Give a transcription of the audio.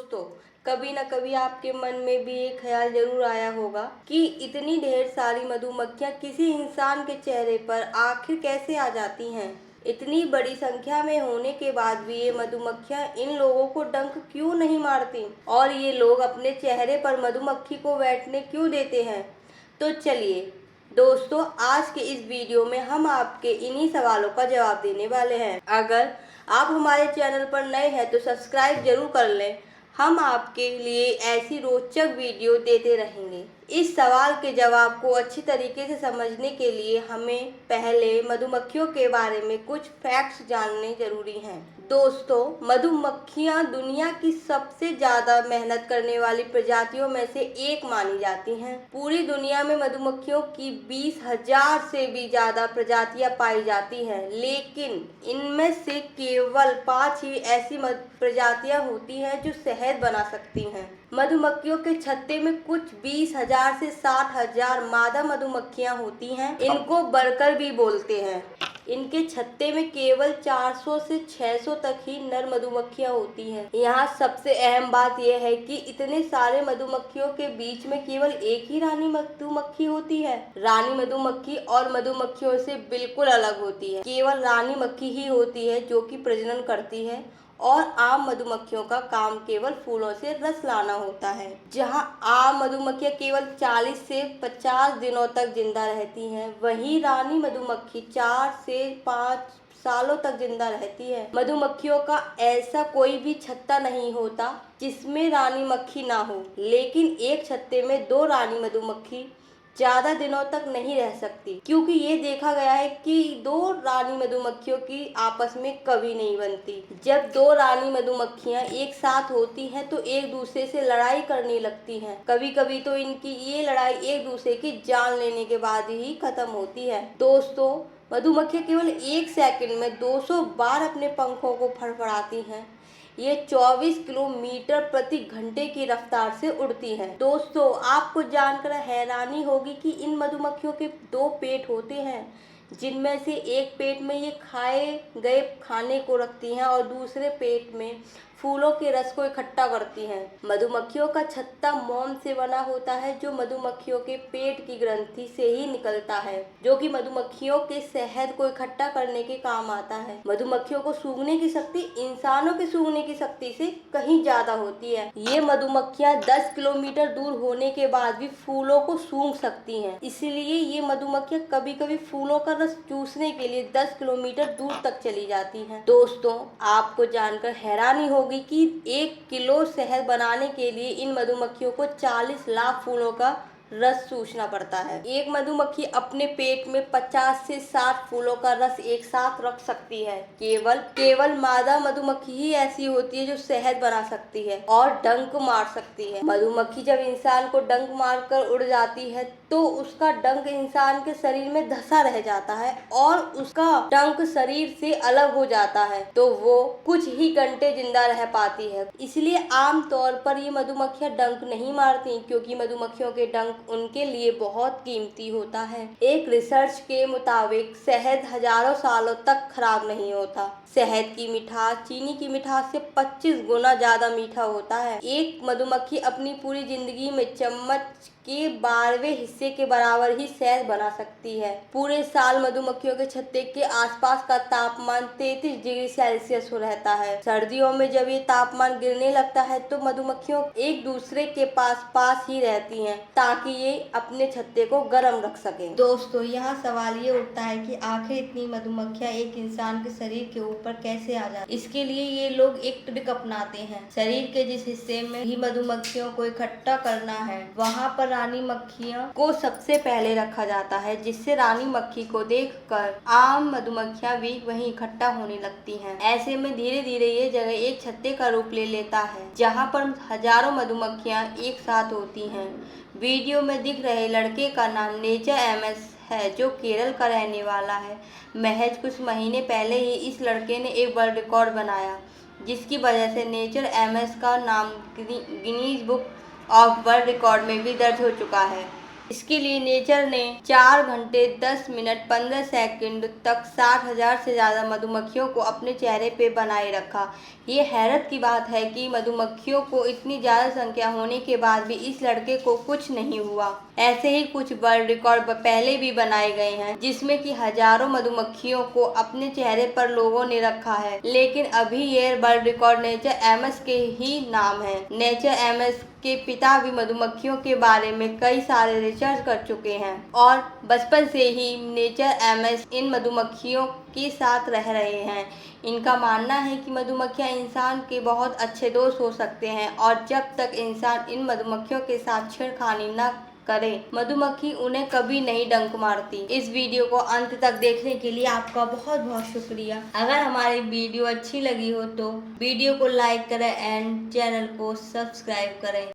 दोस्तों, कभी न कभी आपके मन में भी एक ख्याल जरूर आया होगा कि इतनी ढेर सारी मधुमक्खियां किसी इंसान के चेहरे पर आखिर कैसे आ जाती हैं। इतनी बड़ी संख्या में होने के बाद भी ये मधुमक्खियां इन लोगों को डंक क्यों नहीं मारती और ये लोग अपने चेहरे पर मधुमक्खी को बैठने क्यों देते हैं। तो चलिए दोस्तों, आज के इस वीडियो में हम आपके इन्हीं सवालों का जवाब देने वाले हैं। अगर आप हमारे चैनल पर नए हैं तो सब्सक्राइब जरूर कर लें। हम आपके लिए ऐसी रोचक वीडियो देते रहेंगे। इस सवाल के जवाब को अच्छी तरीके से समझने के लिए हमें पहले मधुमक्खियों के बारे में कुछ फैक्ट्स जानने जरूरी हैं। दोस्तों, मधुमक्खियां दुनिया की सबसे ज्यादा मेहनत करने वाली प्रजातियों में से एक मानी जाती हैं। पूरी दुनिया में मधुमक्खियों की 20,000 से भी ज्यादा प्रजातियां पाई जाती हैं, लेकिन इनमें से केवल 5 ही ऐसी प्रजातियां होती हैं जो शहद बना सकती हैं। मधुमक्खियों के छत्ते में कुछ 20,000 से 60,000 मादा मधुमक्खियां होती हैं। इनको वर्कर भी बोलते हैं। इनके छत्ते में केवल 400 से 600 तक ही नर मधुमक्खियां होती हैं। यहाँ सबसे अहम बात यह है कि इतने सारे मधुमक्खियों के बीच में केवल एक ही रानी मधुमक्खी होती है। रानी मधुमक्खी और मधुमक्खियों से बिल्कुल अलग होती है। केवल रानी मक्खी ही होती है जो कि प्रजनन करती है और आम मधुमक्खियों का काम केवल फूलों से रस लाना होता है। जहां आम मधुमक्खियां केवल 40 से 50 दिनों तक जिंदा रहती हैं, वहीं रानी मधुमक्खी 4 से 5 सालों तक जिंदा रहती है। मधुमक्खियों का ऐसा कोई भी छत्ता नहीं होता जिसमें रानी मक्खी ना हो, लेकिन एक छत्ते में 2 रानी मधुमक्खी ज्यादा दिनों तक नहीं रह सकती, क्योंकि ये देखा गया है कि 2 रानी मधुमक्खियों की आपस में कभी नहीं बनती। जब 2 रानी मधुमक्खियां एक साथ होती हैं तो एक दूसरे से लड़ाई करने लगती हैं। कभी कभी तो इनकी ये लड़ाई एक दूसरे की जान लेने के बाद ही खत्म होती है। दोस्तों, मधुमक्खियां केवल 1 सेकंड में 200 बार अपने पंखों को फड़फड़ाती हैं। ये 24 किलोमीटर प्रति घंटे की रफ्तार से उड़ती हैं। दोस्तों, आपको जानकर हैरानी होगी कि इन मधुमक्खियों के 2 पेट होते हैं, जिनमें से एक पेट में ये खाए गए खाने को रखती हैं और दूसरे पेट में फूलों के रस को इकट्ठा करती हैं। मधुमक्खियों का छत्ता मोम से बना होता है, जो मधुमक्खियों के पेट की ग्रंथि से ही निकलता है, जो कि मधुमक्खियों के शहद को इकट्ठा करने के काम आता है। मधुमक्खियों को सूंघने की शक्ति इंसानों के सूंघने की शक्ति से कहीं ज्यादा होती है। ये मधुमक्खियां 10 किलोमीटर दूर होने के बाद भी फूलों को सूंघ सकती हैं। इसलिए ये मधुमक्खियां कभी कभी फूलों का रस चूसने के लिए 10 किलोमीटर दूर तक चली जाती हैं। दोस्तों, आपको जानकर हैरानी होगी कि 1 किलो शहद बनाने के लिए इन मधुमक्खियों को 40 लाख फूलों का रस चूसना पड़ता है। एक मधुमक्खी अपने पेट में 50 से 60 फूलों का रस एक साथ रख सकती है। केवल मादा मधुमक्खी ही ऐसी होती है जो शहद बना सकती है और डंक मार सकती है। मधुमक्खी जब इंसान को डंक मारकर उड़ जाती है तो उसका डंक इंसान के शरीर में धंसा रह जाता है और उसका डंक शरीर से अलग हो जाता है, तो वो कुछ ही घंटे जिंदा रह पाती है। इसलिए आमतौर पर ये मधुमक्खियां डंक नहीं मारती, क्योंकि मधुमक्खियों के डंक उनके लिए बहुत कीमती होता है। एक रिसर्च के मुताबिक शहद हजारों सालों तक खराब नहीं होता। शहद की मिठास चीनी की मिठास से 25 गुना ज्यादा मीठा होता है। एक मधुमक्खी अपनी पूरी जिंदगी में चम्मच के 12वें हिस्से के बराबर ही शहद बना सकती है। पूरे साल मधुमक्खियों के छत्ते के आसपास का तापमान 33 डिग्री सेल्सियस हो रहता है। सर्दियों में जब ये तापमान गिरने लगता है तो मधुमक्खियों एक दूसरे के पास ही रहती हैं, ताकि ये अपने छत्ते को गर्म रख सकें। दोस्तों, यहाँ सवाल ये उठता है कि आखिर इतनी मधुमक्खियाँ एक इंसान के शरीर के ऊपर कैसे आ जाती। इसके लिए ये लोग एक ट्रिक अपनाते हैं। शरीर के जिस हिस्से में ही मधुमक्खियों को इकट्ठा करना है, वहाँ पर रानी मक्खियों को सबसे पहले रखा जाता है, जिससे रानी मक्खी को देखकर आम मधुमक्खियां भी वहीं इकट्ठा होने लगती हैं। ऐसे में धीरे धीरे ये जगह एक छत्ते का रूप ले लेता है, जहाँ पर हजारों मधुमक्खियां एक साथ होती हैं। वीडियो में दिख रहे लड़के का नाम नेचर एमएस है, जो केरल का रहने वाला है। महज कुछ महीने पहले ही इस लड़के ने एक वर्ल्ड रिकॉर्ड बनाया, जिसकी वजह से नेचर एमएस का नाम Guinness book of world record में भी दर्ज हो चुका है। इसके लिए नेचर ने 4 घंटे 10 मिनट 15 सेकंड तक 60,000 से ज़्यादा मधुमक्खियों को अपने चेहरे पे बनाए रखा। ये हैरत की बात है कि मधुमक्खियों को इतनी ज्यादा संख्या होने के बाद भी इस लड़के को कुछ नहीं हुआ। ऐसे ही कुछ वर्ल्ड रिकॉर्ड पहले भी बनाए गए हैं, जिसमें कि हजारों मधुमक्खियों को अपने चेहरे पर लोगों ने रखा है, लेकिन अभी ये वर्ल्ड रिकॉर्ड नेचर एमएस के ही नाम है। नेचर एमएस के पिता भी मधुमक्खियों के बारे में कई सारे रिसर्च कर चुके हैं और बचपन से ही नेचर एमएस इन मधुमक्खियों के साथ रह रहे हैं। इनका मानना है कि मधुमक्खियां इंसान के बहुत अच्छे दोस्त हो सकते हैं और जब तक इंसान इन मधुमक्खियों के साथ छेड़खानी न करे, मधुमक्खी उन्हें कभी नहीं डंक मारती। इस वीडियो को अंत तक देखने के लिए आपका बहुत बहुत शुक्रिया। अगर हमारी वीडियो अच्छी लगी हो तो वीडियो को लाइक करें एंड चैनल को सब्सक्राइब करें।